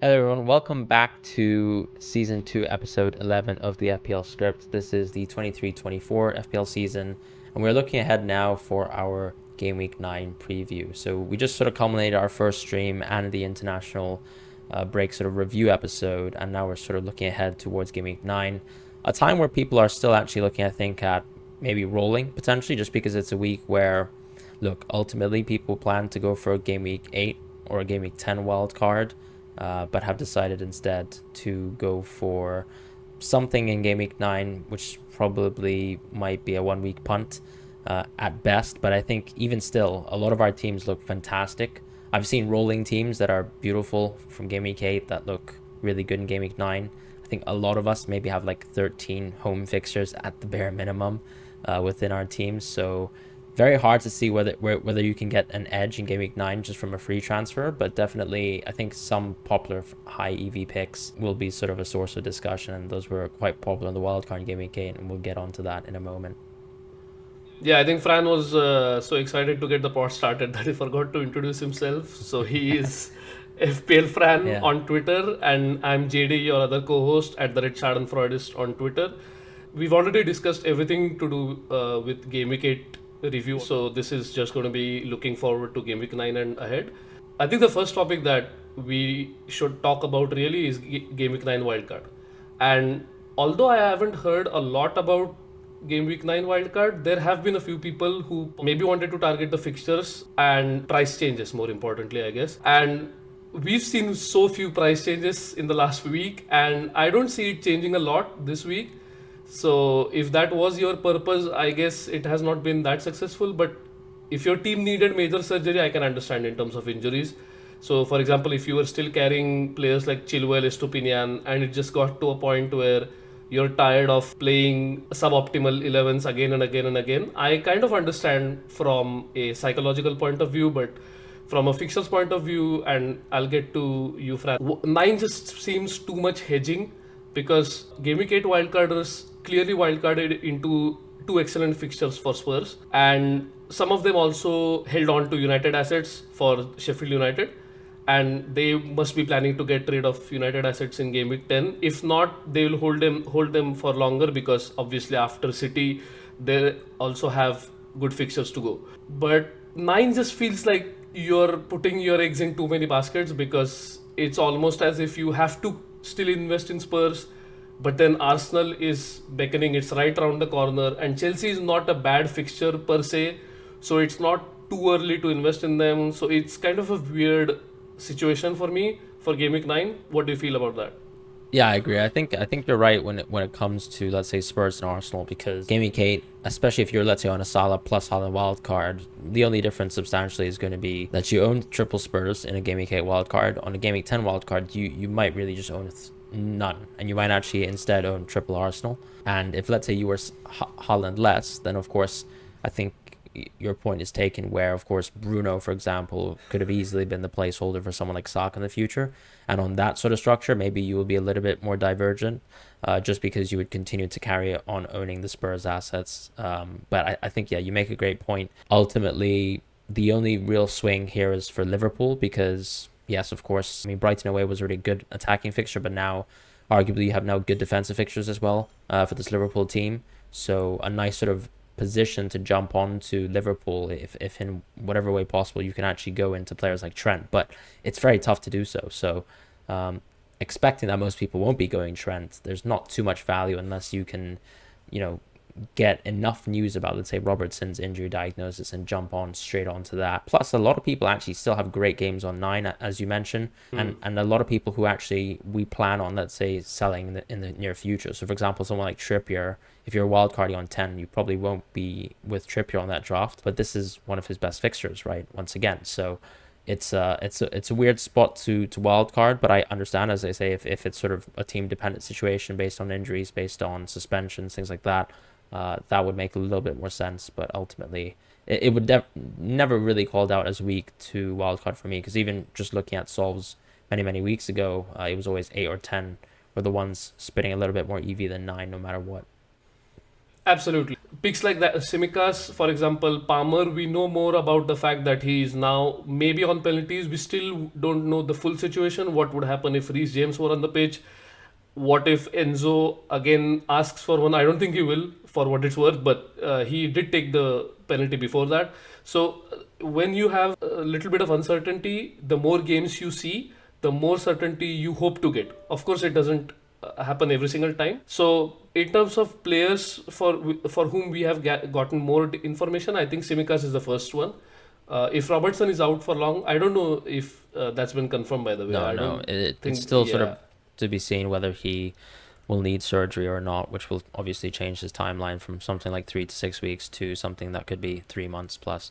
Hello everyone, welcome back to Season 2, Episode 11 of the FPL Script. This is the 23-24 FPL season, and we're looking ahead now for our Game Week 9 preview. So we just sort of culminated our first stream and the international break sort of review episode, and now we're sort of looking ahead towards Game Week 9, a time where people are still actually looking, I think, at maybe rolling, potentially, just because it's a week where, look, ultimately people plan to go for a Game Week 8 or a Game Week 10 wild card. But have decided instead to go for something in Game Week 9, which probably might be a 1 week punt at best. But I think even still, a lot of our teams look fantastic. I've seen rolling teams that are beautiful from Game Week 8 that look really good in Game Week 9. I think a lot of us maybe have like 13 home fixtures at the bare minimum within our teams. So very hard to see whether you can get an edge in Game Week 9 just from a free transfer, but definitely I think some popular high EV picks will be sort of a source of discussion, and those were quite popular in the wildcard in Game Week 8, and we'll get onto that in a moment. Yeah, I think Fran was so excited to get the pod started that he forgot to introduce himself. So he is FPL Fran Yeah. on Twitter, and I'm JD, your other co-host at the Red Schadenfreudist on Twitter. We've already discussed everything to do with Game Week 8 review, so this is just going to be looking forward to Game Week 9 and ahead. I think the first topic that we should talk about really is Game Week 9 wildcard. And although I haven't heard a lot about Game Week 9 wildcard, there have been a few people who maybe wanted to target the fixtures and price changes, more importantly, I guess. And we've seen so few price changes in the last week, and I don't see it changing a lot this week. So if that was your purpose, I guess it has not been that successful. But if your team needed major surgery, I can understand in terms of injuries. So for example, if you were still carrying players like Chilwell, Estupinian, and it just got to a point where you're tired of playing suboptimal 11s again and again and again, I kind of understand from a psychological point of view, but from a fixtures point of view, and I'll get to you, Fran, 9 just seems too much hedging because Game Week 8 wildcarders clearly wildcarded into two excellent fixtures for Spurs, and some of them also held on to United assets for Sheffield United, and they must be planning to get rid of United assets in Game Week 10. If not, they will hold them for longer because obviously after City, they also have good fixtures to go. But 9 just feels like you're putting your eggs in too many baskets because it's almost as if you have to still invest in Spurs, but then Arsenal is beckoning, it's right around the corner, and Chelsea is not a bad fixture per se, so it's not too early to invest in them. So it's kind of a weird situation for me for Game Week 9. What do you feel about that? Yeah, I agree. I think you're right when it comes to, let's say, Spurs and Arsenal, because Game Week 8, especially if you're, let's say, on a Salah plus Salah wild card, the only difference substantially is going to be that you own triple Spurs in a Game Week 8 wild card. On a Game Week 10 wild card, you might really just own none, and you might actually instead own triple Arsenal. And if, let's say, you were Holland less, then of course I think your point is taken, where of course Bruno, for example, could have easily been the placeholder for someone like Saka in the future, and on that sort of structure maybe you will be a little bit more divergent, just because you would continue to carry on owning the Spurs assets. But I think, yeah, you make a great point. Ultimately, the only real swing here is for Liverpool, because yes, of course, I mean, Brighton away was a really good attacking fixture, but now arguably you have now good defensive fixtures as well for this Liverpool team. So a nice sort of position to jump on to Liverpool if in whatever way possible you can actually go into players like Trent, but it's very tough to do so. So expecting that most people won't be going Trent, there's not too much value unless you can, you know, get enough news about, let's say, Robertson's injury diagnosis and jump on straight onto that. Plus, a lot of people actually still have great games on 9, as you mentioned, and a lot of people who actually we plan on, let's say, selling in the near future. So, for example, someone like Trippier, if you're wildcarding on 10, you probably won't be with Trippier on that draft, but this is one of his best fixtures, right? Once again, so it's a weird spot to wildcard, but I understand, as I say, if it's sort of a team dependent situation based on injuries, based on suspensions, things like that. That would make a little bit more sense, but ultimately it would never really called out as weak to wildcard for me, because even just looking at solves many weeks ago, it was always 8 or 10 were the ones spitting a little bit more EV than 9, no matter what. Absolutely. picks like that, Tsimikas, for example, Palmer, we know more about the fact that he is now maybe on penalties. We still don't know the full situation. What would happen if Reece James were on the pitch? What if Enzo again asks for one? I don't think he will, for what it's worth, but he did take the penalty before that. So when you have a little bit of uncertainty, the more games you see, the more certainty you hope to get. Of course, it doesn't happen every single time. So in terms of players for whom we have gotten more information, I think Tsimikas is the first one. If Robertson is out for long, I don't know if that's been confirmed, by the way. No, it's still sort of to be seen whether he will need surgery or not, which will obviously change his timeline from something like 3 to 6 weeks to something that could be 3 months plus.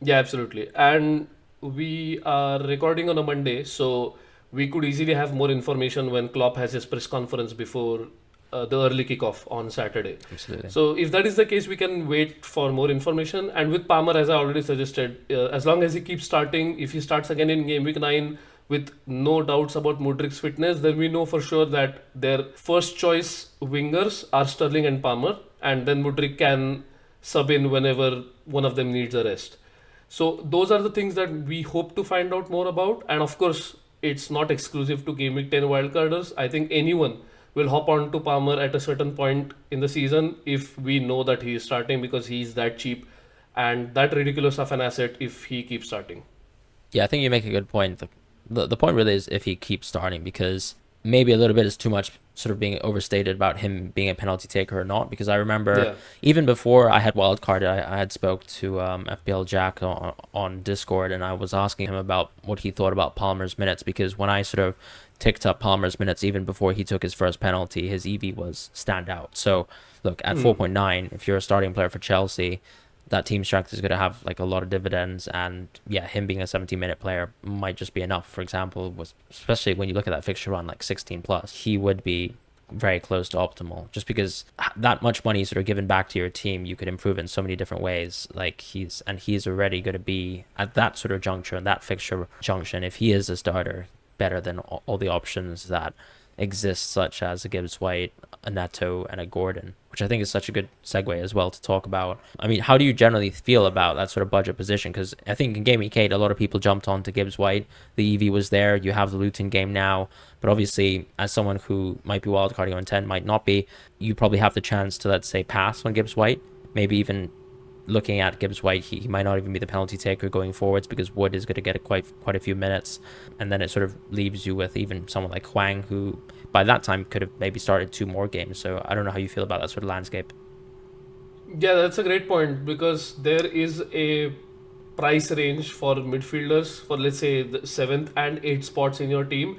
Yeah, absolutely. And we are recording on a Monday, so we could easily have more information when Klopp has his press conference before the early kickoff on Saturday. Absolutely. So if that is the case, we can wait for more information. And with Palmer, as I already suggested, as long as he keeps starting, if he starts again in game week 9 with no doubts about Mudrik's fitness, then we know for sure that their first choice wingers are Sterling and Palmer, and then Mudrik can sub in whenever one of them needs a rest. So those are the things that we hope to find out more about. And of course, it's not exclusive to Game Week 10 wildcarders. I think anyone will hop on to Palmer at a certain point in the season if we know that he is starting, because he's that cheap and that ridiculous of an asset if he keeps starting. Yeah, I think you make a good point. The point really is if he keeps starting, because maybe a little bit is too much sort of being overstated about him being a penalty taker or not, because I remember even before I had wildcarded, I had spoke to FPL Jack on Discord, and I was asking him about what he thought about Palmer's minutes, because when I sort of ticked up Palmer's minutes even before he took his first penalty, his EV was standout. So look, at 4.9, if you're a starting player for Chelsea, that team strength is going to have like a lot of dividends, and yeah, him being a 70-minute player might just be enough. For example, especially when you look at that fixture run, like 16 plus, he would be very close to optimal, just because that much money sort of given back to your team, you could improve in so many different ways. Like he's already going to be at that sort of juncture, and that fixture junction, if he is a starter, better than all the options that exist, such as a Gibbs White, a Neto, and a Gordon, which I think is such a good segue as well to talk about. I mean, how do you generally feel about that sort of budget position? Because I think in Game Week 8, a lot of people jumped on to Gibbs White. The EV was there. You have the Luton game now. But obviously, as someone who might be wildcarding on 10, might not be, you probably have the chance to, let's say, pass on Gibbs White. Maybe even looking at Gibbs White, he might not even be the penalty taker going forwards, because Wood is going to get quite a few minutes. And then it sort of leaves you with even someone like Hwang, who by that time could have maybe started 2 more games. So I don't know how you feel about that sort of landscape. Yeah, that's a great point, because there is a price range for midfielders for, let's say, the 7th and 8th spots in your team.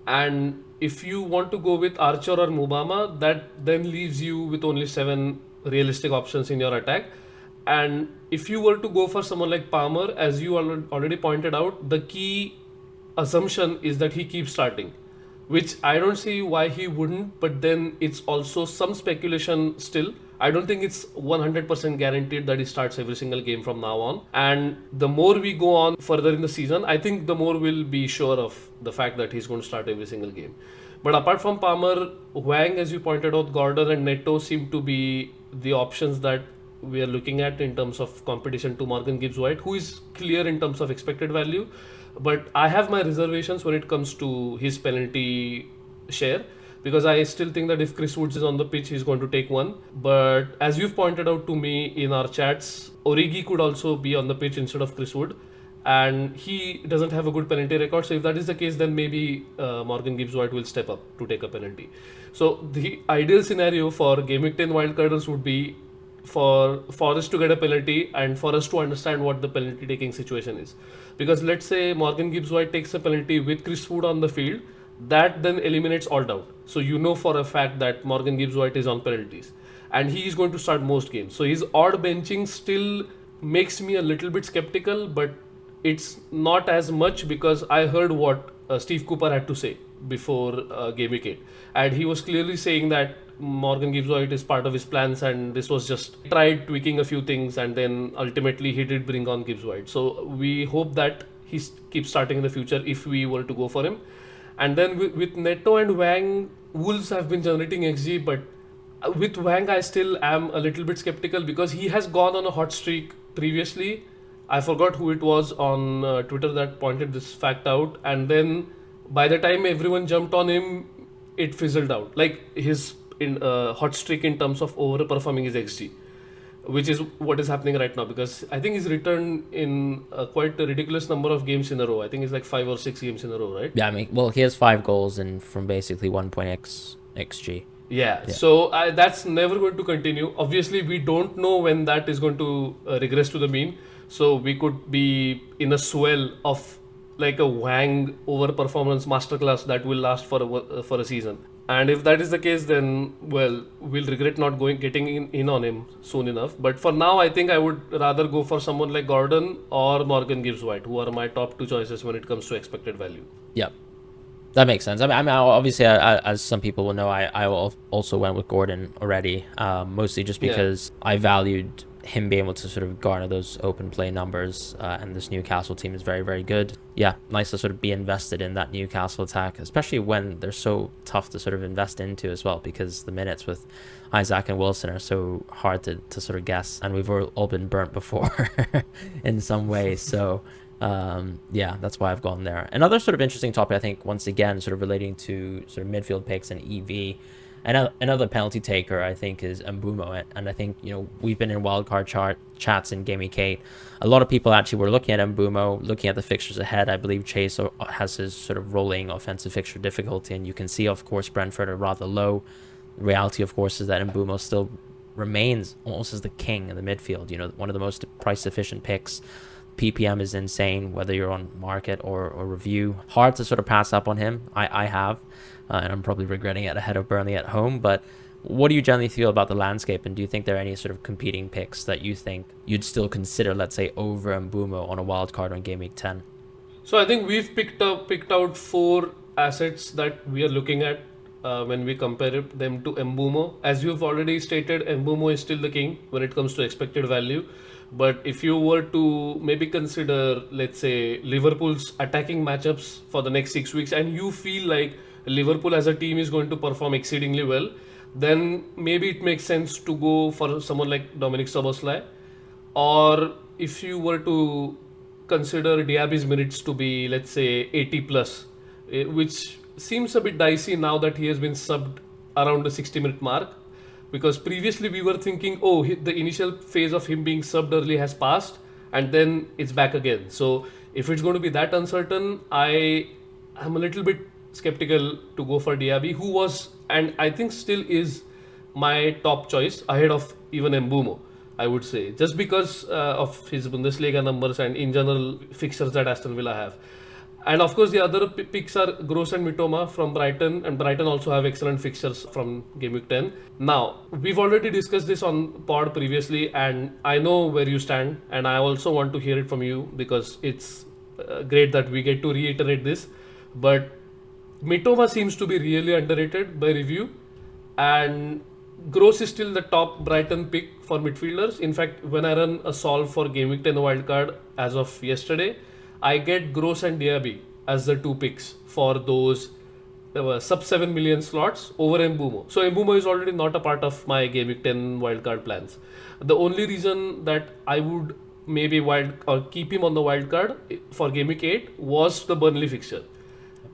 And if you want to go with Archer or Mbeumo, that then leaves you with only 7 realistic options in your attack. And if you were to go for someone like Palmer, as you already pointed out, the key assumption is that he keeps starting, which I don't see why he wouldn't, but then it's also some speculation still. I don't think it's 100% guaranteed that he starts every single game from now on. And the more we go on further in the season, I think the more we'll be sure of the fact that he's going to start every single game. But apart from Palmer, Hwang, as you pointed out, Gordon and Neto seem to be the options that we are looking at in terms of competition to Morgan Gibbs White, who is clear in terms of expected value. But I have my reservations when it comes to his penalty share, because I still think that if Chris Woods is on the pitch, he's going to take one. But as you've pointed out to me in our chats, Origi could also be on the pitch instead of Chris Wood, and he doesn't have a good penalty record. So if that is the case, then maybe Morgan Gibbs White will step up to take a penalty. So the ideal scenario for Game Week 10 wildcarders would be for us to get a penalty and for us to understand what the penalty taking situation is. Because let's say Morgan Gibbs White takes a penalty with Chris Wood on the field, that then eliminates all doubt. So you know for a fact that Morgan Gibbs White is on penalties, and he is going to start most games. So his odd benching still makes me a little bit skeptical, but it's not as much, because I heard what Steve Cooper had to say before Game Week 8, and he was clearly saying that Morgan Gibbs White is part of his plans, and this was just tried tweaking a few things, and then ultimately he did bring on Gibbs White. So we hope that he keeps starting in the future if we were to go for him. And then with Neto and Hwang, Wolves have been generating XG, but With Wang, I still am a little bit skeptical because he has gone on a hot streak previously. I forgot who it was on Twitter that pointed this fact out, and then by the time everyone jumped on him, it fizzled out. Like his hot streak in terms of overperforming his XG, which is what is happening right now because I think he's returned in quite a ridiculous number of games in a row. I think it's like 5 or 6 games in a row, right? Yeah, I mean, well, he has 5 goals and from basically 1.x xg. Yeah, Yeah. so that's never going to continue. Obviously, we don't know when that is going to regress to the mean. So we could be in a swell of like a Wang overperformance masterclass that will last for a season. And if that is the case, then well, we'll regret not getting in on him soon enough. But for now, I think I would rather go for someone like Gordon or Morgan Gibbs White, who are my top two choices when it comes to expected value. Yep. That makes sense. I mean obviously, as some people will know, I also went with Gordon already, mostly just because I valued him being able to sort of garner those open play numbers, and this Newcastle team is very, very good. Yeah, nice to sort of be invested in that Newcastle attack, especially when they're so tough to sort of invest into as well, because the minutes with Isaac and Wilson are so hard to sort of guess, and we've all been burnt before in some ways. So yeah, that's why I've gone there. Another sort of interesting topic, I think, once again, sort of relating to sort of midfield picks and EV. Another penalty taker, I think, is Mbeumo. And I think, we've been in wildcard chats in Game Week 8. A lot of people actually were looking at Mbeumo, looking at the fixtures ahead. I believe Chase has his sort of rolling offensive fixture difficulty. And you can see, of course, Brentford are rather low. The reality, of course, is that Mbeumo still remains almost as the king in the midfield. One of the most price-efficient picks. PPM is insane, whether you're on market or review. Hard to sort of pass up on him. I have, and I'm probably regretting it ahead of Burnley at home. But what do you generally feel about the landscape, and do you think there are any sort of competing picks that you think you'd still consider, let's say, over Mbeumo on a wild card on Game Week 10? So I think we've picked out 4 assets that we are looking at when we compare them to Mbeumo. As you've already stated, Mbeumo is still the king when it comes to expected value. But if you were to maybe consider, let's say, Liverpool's attacking matchups for the next 6 weeks, and you feel like Liverpool as a team is going to perform exceedingly well, then maybe it makes sense to go for someone like Dominic Szoboszlai. Or if you were to consider Diaby's minutes to be, let's say, 80 plus, which seems a bit dicey now that he has been subbed around the 60-minute mark. Because previously we were thinking, the initial phase of him being subbed early has passed, and then it's back again. So if it's going to be that uncertain, I am a little bit skeptical to go for Diaby, who was, and I think still is, my top choice ahead of even Mbeumo, I would say, just because of his Bundesliga numbers and in general fixtures that Aston Villa have. And of course, the other picks are Gross and Mitoma from Brighton, and Brighton also have excellent fixtures from Game Week 10. Now, we've already discussed this on pod previously, and I know where you stand, and I also want to hear it from you because it's great that we get to reiterate this. But Mitoma seems to be really underrated by review, and Gross is still the top Brighton pick for midfielders. In fact, when I run a solve for Game Week 10 wildcard as of yesterday, I get Gross and Diaby as the 2 picks for those sub 7 million slots over Mbeumo. So Mbeumo is already not a part of my Game Week 10 wildcard plans. The only reason that I would maybe keep him on the wildcard for Game Week 8 was the Burnley fixture.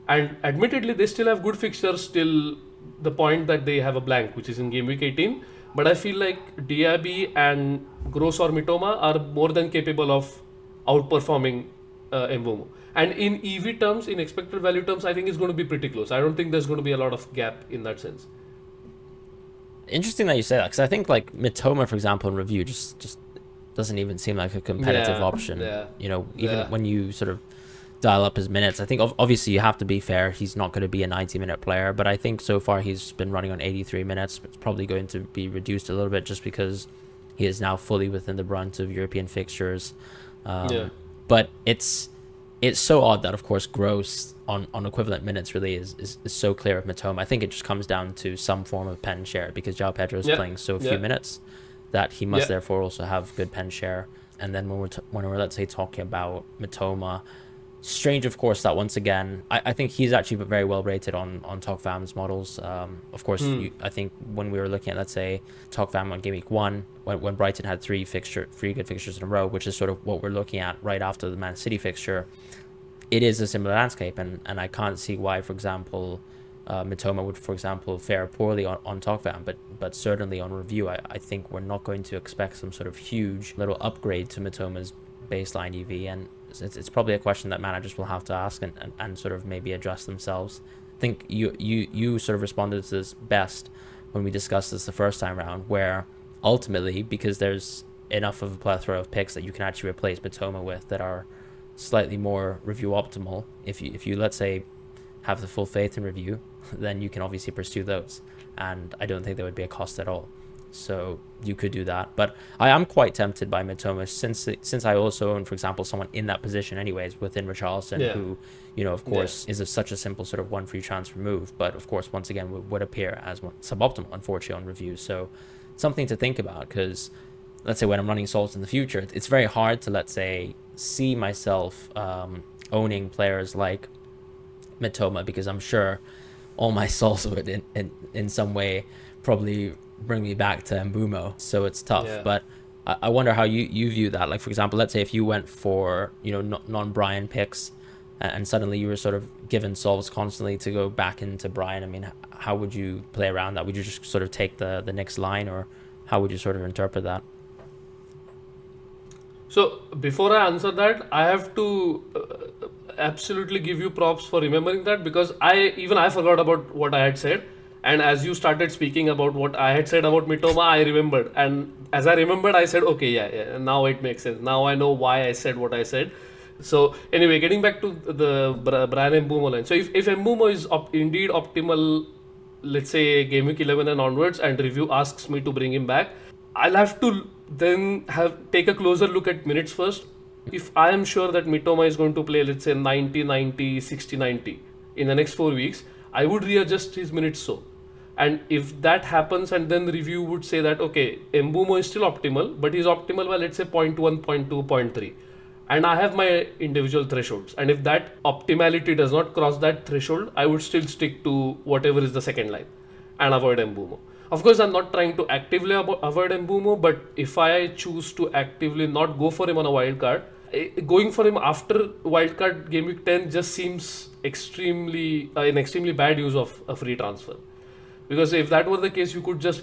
And admittedly, they still have good fixtures till the point that they have a blank, which is in Game Week 18. But I feel like Diaby and Gross or Mitoma are more than capable of outperforming Mbeumo. And in EV terms, in expected value terms, I think it's going to be pretty close. I don't think there's going to be a lot of gap in that sense. Interesting that you say that, because I think like Mitoma, for example, in review just doesn't even seem like a competitive option. Even when you sort of dial up his minutes, I think obviously you have to be fair. He's not going to be a 90-minute player, but I think so far he's been running on 83 minutes. It's probably going to be reduced a little bit just because he is now fully within the brunt of European fixtures. But it's so odd that, of course, Gross on equivalent minutes really is so clear of Mitoma. I think it just comes down to some form of pen share, because João Pedro is playing so few minutes that he must therefore also have good pen share. And then when we're let's say talking about Mitoma, Strange, of course, that once again, I think he's actually very well rated on TalkFam's models. Of course, I think when we were looking at, let's say, TalkFam on Game Week 1, when Brighton had three good fixtures in a row, which is sort of what we're looking at right after the Man City fixture, it is a similar landscape, and I can't see why, for example, Mitoma would, for example, fare poorly on TalkFam, but certainly on review, I think we're not going to expect some sort of huge little upgrade to Mitoma's baseline EV, and it's probably a question that managers will have to ask and sort of maybe adjust themselves. I think you sort of responded to this best when we discussed this the first time around, where ultimately, because there's enough of a plethora of picks that you can actually replace Mitoma with that are slightly more review optimal, if you let's say have the full faith in review, then you can obviously pursue those, and I don't think there would be a cost at all. So you could do that, but I am quite tempted by Mitoma since I also own, for example, someone in that position anyways within Richarlison, who, of course, is such a simple sort of one free transfer move, but of course, once again, would appear as suboptimal, unfortunately, on review. So something to think about, because let's say when I'm running solves in the future, it's very hard to, let's say, see myself owning players like Mitoma, because I'm sure all my souls would in some way probably bring me back to Mbeumo, so it's tough. But I wonder how you view that. Like, for example, let's say if you went for non-Brian picks and suddenly you were sort of given solves constantly to go back into Brian, I mean, how would you play around that? Would you just sort of take the next line, or how would you sort of interpret that? So before I answer that, I have to absolutely give you props for remembering that, because I forgot about what I had said, and as you started speaking about what I had said about Mitoma, I remembered, and as I remembered, I said, okay, yeah, now it makes sense. Now I know why I said what I said. So anyway, getting back to the Brian Mbeumo line. So if Mbeumo is indeed optimal, let's say Game Week 11 and onwards, and review asks me to bring him back, I'll have to then take a closer look at minutes first. If I am sure that Mitoma is going to play, let's say 90, 90, 60, 90 in the next 4 weeks, I would readjust his minutes so. And if that happens, and then the review would say that, okay, Mbeumo is still optimal, but he's optimal by, let's say, 0.1, 0.2, 0.3. And I have my individual thresholds. And if that optimality does not cross that threshold, I would still stick to whatever is the second line and avoid Mbeumo. Of course, I'm not trying to actively avoid Mbeumo, but if I choose to actively not go for him on a wild card, going for him after wildcard Game Week 10 just seems an extremely bad use of a free transfer. Because if that were the case, you could just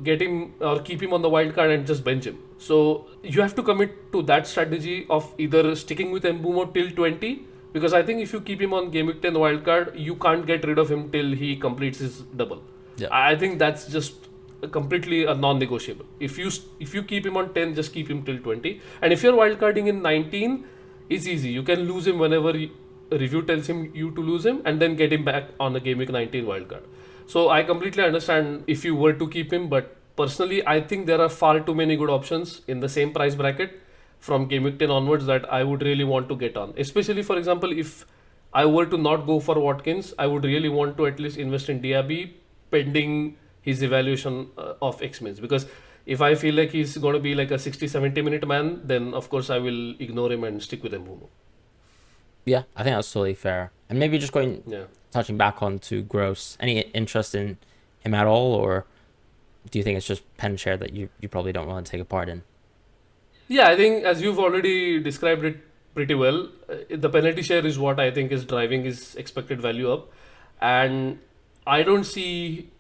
get him or keep him on the wild card and just bench him. So you have to commit to that strategy of either sticking with Mbeumo till 20, because I think if you keep him on Game Week 10 wild card, you can't get rid of him till he completes his double. Yeah. I think that's just completely a non-negotiable. If you keep him on 10, just keep him till 20. And if you're wildcarding in 19, it's easy. You can lose him whenever review tells him you to lose him, and then get him back on a Game Week 19 wildcard. So I completely understand if you were to keep him, but personally, I think there are far too many good options in the same price bracket from Game Week 10 onwards that I would really want to get on. Especially, for example, if I were to not go for Watkins, I would really want to at least invest in Diaby pending his evaluation of X-Mins. Because if I feel like he's going to be like a 60-70 minute man, then of course I will ignore him and stick with Mbeumo. Yeah, I think that's totally fair. And maybe just touching back on to Gross, any interest in him at all, or do you think it's just pen share that you probably don't want to take a part in? Yeah, I think as you've already described it pretty well, the penalty share is what I think is driving his expected value up, and I don't see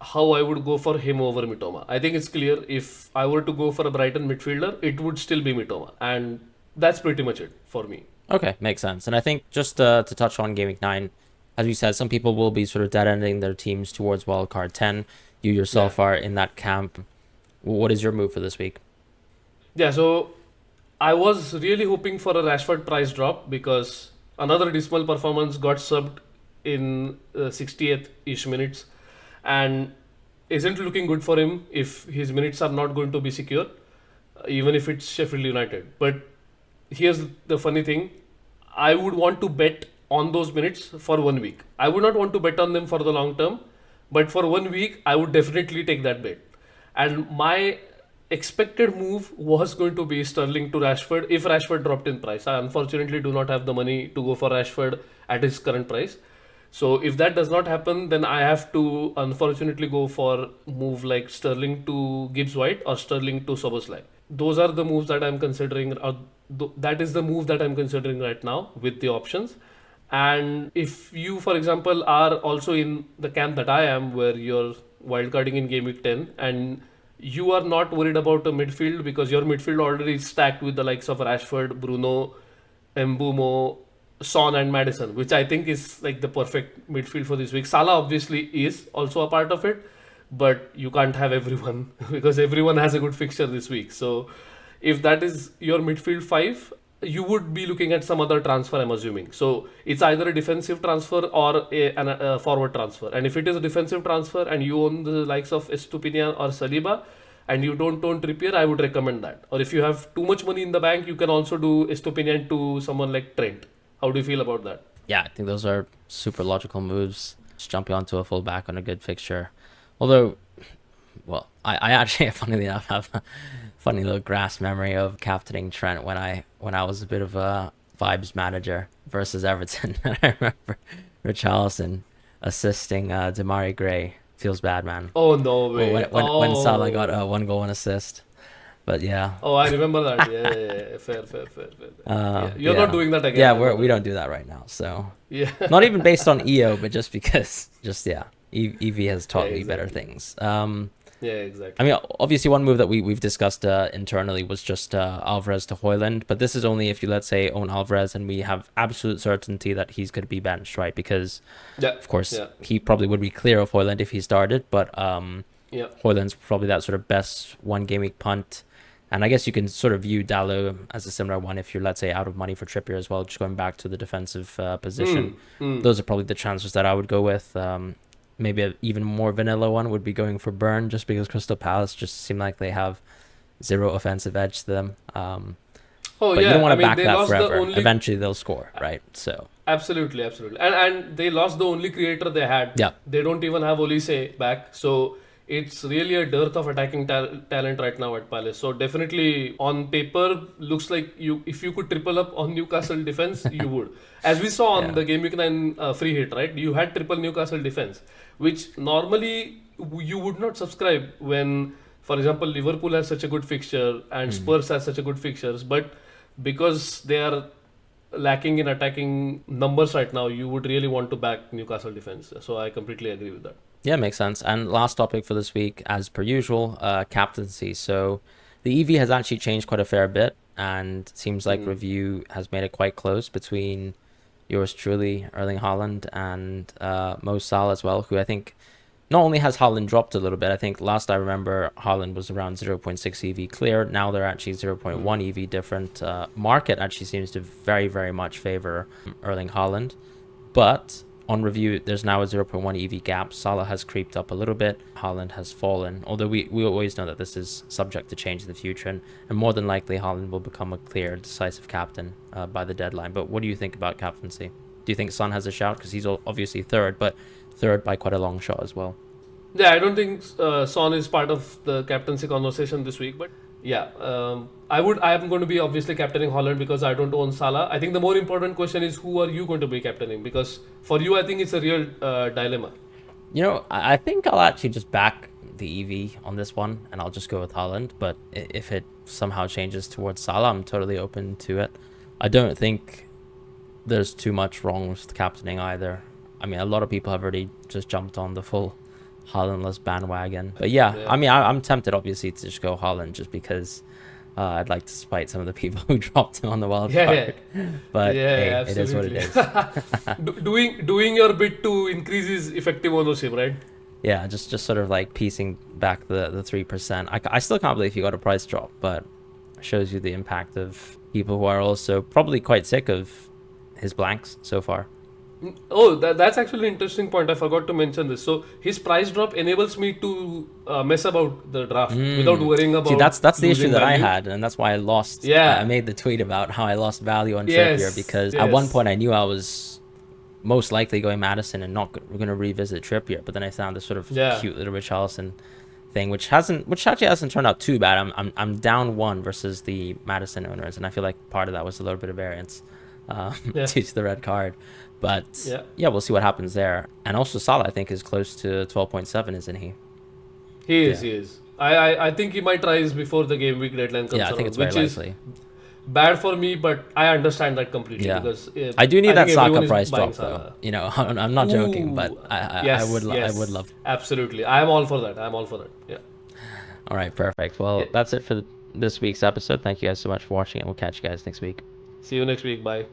how I would go for him over Mitoma. I think it's clear, if I were to go for a Brighton midfielder, it would still be Mitoma, and that's pretty much it for me. Okay, makes sense. And I think just to touch on Game Week 9, as you said, some people will be sort of dead-ending their teams towards wildcard 10. You yourself are in that camp. What is your move for this week? Yeah, so I was really hoping for a Rashford price drop, because another dismal performance got subbed in 60th-ish minutes and isn't looking good for him if his minutes are not going to be secure, even if it's Sheffield United. But here's the funny thing, I would want to bet on those minutes for 1 week. I would not want to bet on them for the long term, but for 1 week, I would definitely take that bet. And my expected move was going to be Sterling to Rashford if Rashford dropped in price. I unfortunately do not have the money to go for Rashford at his current price. So if that does not happen, then I have to unfortunately go for move like Sterling to Gibbs White or Sterling to Szoboszlai. Those are the moves that I'm considering. That is the move that I'm considering right now with the options. And if you, for example, are also in the camp that I am, where you're wildcarding in game week 10 and you are not worried about a midfield because your midfield already is stacked with the likes of Rashford, Bruno, Mbeumo, Son and Madison, which I think is like the perfect midfield for this week. Salah obviously is also a part of it, but you can't have everyone because everyone has a good fixture this week. So if that is your midfield five, you would be looking at some other transfer, I'm assuming. So it's either a defensive transfer or a forward transfer. And if it is a defensive transfer and you own the likes of Estupiñán or Saliba and you don't own Trippier, I would recommend that. Or if you have too much money in the bank, you can also do Estupiñán to someone like Trent. How do you feel about that? Yeah, I think those are super logical moves. Just jumping onto a full back on a good fixture. Although, well, I actually, funnily enough, have a funny little grass memory of captaining Trent when I was a bit of a vibes manager versus Everton. And I remember Richarlison assisting Demarai Gray. Feels bad, man. Oh, no way. When Salah got 1 goal, 1 assist. But yeah. Oh, I remember that. Yeah. Fair. Yeah. You're not doing that again. Yeah, we don't do that right now. So yeah. Not even based on EO, but just because, EV has taught me better exactly. things. Yeah, exactly. I mean, obviously, one move that we've discussed internally was just Alvarez to Højlund, but this is only if you, let's say, own Alvarez and we have absolute certainty that he's going to be benched, right? Because, of course, he probably would be clear of Højlund if he started, but Højlund's probably that sort of best 1 game week punt. And I guess you can sort of view Dalot as a similar one if you're, let's say, out of money for Trippier as well, just going back to the defensive position. Those are probably the transfers that I would go with. Maybe an even more vanilla one would be going for Burn, just because Crystal Palace just seem like they have 0 offensive edge to them. But you don't want to back that forever. Eventually they'll score, right? So Absolutely. And they lost the only creator they had. Yeah. They don't even have Olise back. So it's really a dearth of attacking talent right now at Palace. So definitely on paper, looks like if you could triple up on Newcastle defense, you would. As we saw on the Game Week 9 free hit, right? You had triple Newcastle defense, which normally you would not subscribe when, for example, Liverpool has such a good fixture and Spurs has such a good fixtures. But because they are lacking in attacking numbers right now, you would really want to back Newcastle defense. So I completely agree with that. yeah, makes sense. And last topic for this week, as per usual, captaincy. So the EV has actually changed quite a fair bit, and it seems like review has made it quite close between yours truly, Erling Haaland, and Mo Salah as well, who I think not only has Haaland dropped a little bit. I think last I remember Haaland was around 0.6 EV clear. Now they're actually 0.1 EV different. Market actually seems to very, very much favor Erling Haaland. But on review, there's now a 0.1 EV gap. Salah has creeped up a little bit. Haaland has fallen. Although we always know that this is subject to change in the future. And more than likely, Haaland will become a clear, decisive captain by the deadline. But what do you think about captaincy? Do you think Son has a shout? Because he's obviously third, but third by quite a long shot as well. Yeah, I don't think Son is part of the captaincy conversation this week, but yeah, I am going to be obviously captaining Haaland because I don't own Salah. I think the more important question is who are you going to be captaining? Because for you, I think it's a real dilemma. You know, I think I'll actually just back the EV on this one, and I'll just go with Haaland. But if it somehow changes towards Salah, I'm totally open to it. I don't think there's too much wrong with captaining either. I mean, a lot of people have already just jumped on the full Haalandless bandwagon. But yeah, I mean, I'm tempted obviously to just go Haaland just because I'd like to spite some of the people who dropped him on the wild card. But hey, it is what it is. doing your bit to increase his effective ownership, right? Yeah, just sort of like piecing back the 3%. I still can't believe he got a price drop, but it shows you the impact of people who are also probably quite sick of his blanks so far. Oh, that's actually an interesting point. I forgot to mention this. So his price drop enables me to mess about the draft without worrying about. See, that's the issue that value. I had, and that's why I lost. Yeah, I made the tweet about how I lost value on Trippier because at one point I knew I was most likely going Maddison and not going to revisit Trippier, but then I found this sort of cute little Richarlison thing, which actually hasn't turned out too bad. I'm down 1 versus the Madison owners, and I feel like part of that was a little bit of variance Yeah. due to the red card. But Yeah. we'll see what happens there. And also Salah, I think, is close to 12.7, isn't he? He is. I think he might rise before the game week deadline comes Yeah, I around, think it's very which likely. is bad for me, but I understand that completely because I do need that think everyone Saka is price buying drop though. Salah. You know, I'm not joking, but Ooh, I would love. Absolutely. I'm all for that. Yeah. All right, perfect. Well, that's it for this week's episode. Thank you guys so much for watching, and we'll catch you guys next week. See you next week. Bye.